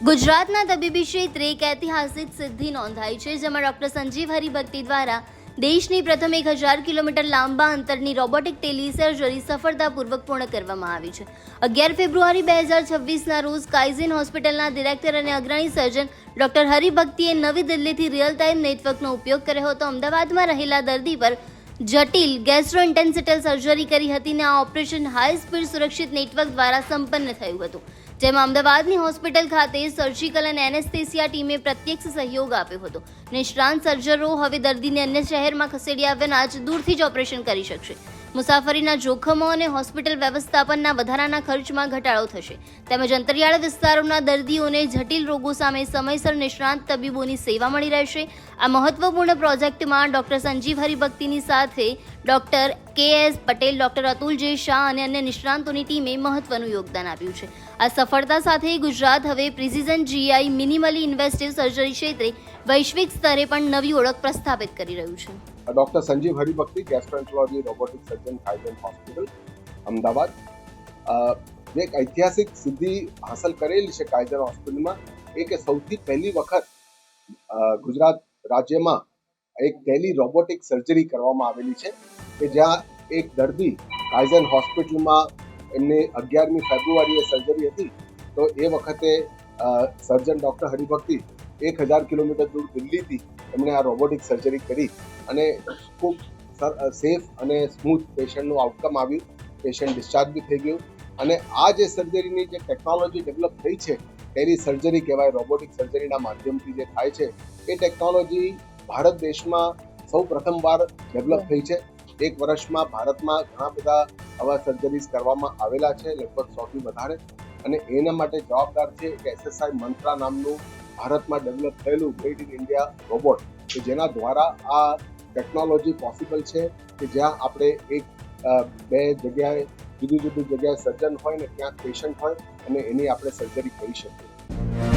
ગુજરાતના તબીબી ક્ષેત્રે એક ઐતિહાસિક સિદ્ધિ નોંધાઈ છે, જેમાં ડોક્ટર સંજીવ હરિભક્તિ દ્વારા દેશની પ્રથમ 1000 કિલોમીટર લાંબા અંતરની રોબોટિક ટેલિસર્જરી સફળતાપૂર્વક પૂર્ણ કરવામાં આવી છે. 11 ફેબ્રુઆરી 2026ના રોજ કાઇઝન હોસ્પિટલના ડિરેક્ટર અને અગ્રણી સર્જન ડોક્ટર હરિભક્તિએ નવી દિલ્હીથી રિયલ ટાઈમ નેટવર્કનો ઉપયોગ કર્યો હતો. અમદાવાદમાં રહેલા દર્દી પર જટિલ ગેસ્ટ્રોઇન્ટેસ્ટાઇનલ સર્જરી કરી હતી અને આ ઓપરેશન હાઈ સ્પીડ સુરક્ષિત નેટવર્ક દ્વારા સંપન્ન થયું હતું, જેમાં અમદાવાદની હોસ્પિટલ ખાતે સર્જિકલ અને એનેસ્થેસિયા ટીમે પ્રત્યક્ષ સહયોગ આપ્યો હતો. નિષ્ણાંત સર્જરો હવે દર્દીને અન્ય શહેરમાં ખસેડ્યા વિના જ દૂરથી જ ઓપરેશન કરી શકશે. મુસાફરીના જોખમો અને હોસ્પિટલ વ્યવસ્થાપનના વધારાના ખર્ચમાં ઘટાડો થશે, તેમજ અંતરિયાળ વિસ્તારોના દર્દીઓને જટિલ રોગો સામે સમયસર નિષ્ણાંત તબીબોની સેવા મળી રહેશે. આ મહત્વપૂર્ણ પ્રોજેક્ટમાં ડોક્ટર સંજીવ હરિભક્તિની સાથે ડોક્ટર કે.એસ. પટેલ, ડોક્ટર અતુલ જે. શાહ અને અન્ય નિષ્ણાંતોની ટીમે મહત્વનું યોગદાન આપ્યું છે. આ સફળતા સાથે ગુજરાત હવે પ્રિસિઝન GI મિનિમલી ઇન્વેસ્ટિવ સર્જરી ક્ષેત્રે વૈશ્વિક સ્તરે પણ નવી ઓળખ પ્રસ્થાપિત કરી રહ્યું છે. Doctor Sanjeev Haribhakti, gastroenterology robotic સર્જન, કાઇઝન હોસ્પિટલ, અમદાવાદ. એક ઐતિહાસિક સિદ્ધિ હાંસલ કરેલી છે કાઇઝન હોસ્પિટલમાં. એ કે સૌથી પહેલી વખત ગુજરાત રાજ્યમાં એક ટેલી રોબોટિક સર્જરી કરવામાં આવેલી છે, કે જ્યાં એક દર્દી કાઇઝન હોસ્પિટલમાં એમને 11મી ફેબ્રુઆરીએ સર્જરી હતી, તો એ વખતે સર્જન ડોક્ટર હરિભક્તિ 1000 કિલોમીટર દૂર દિલ્હીથી એમણે આ રોબોટિક સર્જરી કરી અને ખૂબ સેફ અને સ્મૂથ પેશન્ટનું આઉટકમ આવ્યું. પેશન્ટ ડિસ્ચાર્જ બી થઈ ગયું. અને આ જે સર્જરીની જે ટેકનોલોજી ડેવલપ થઈ છે, ટેલી સર્જરી કહેવાય, રોબોટિક સર્જરીના માધ્યમથી જે થાય છે, એ ટેકનોલોજી ભારત દેશમાં સૌ પ્રથમવાર ડેવલપ થઈ છે. એક વર્ષમાં ભારતમાં ઘણા બધા આવા સર્જરીઝ કરવામાં આવેલા છે, લગભગ 100થી વધારે. અને એના માટે જવાબદાર છે કે SSI મંત્રા નામનું ભારતમાં ડેવલપ થયેલું મેડ ઇન ઇન્ડિયા રોબોટ, કે જેના દ્વારા આ ટેકનોલોજી પોસિબલ છે, કે જ્યાં આપણે બે જગ્યાએ જુદી જુદી જગ્યાએ સર્જન હોય ને ક્યાંક પેશન્ટ હોય અને એની આપણે સર્જરી કરી શકીએ.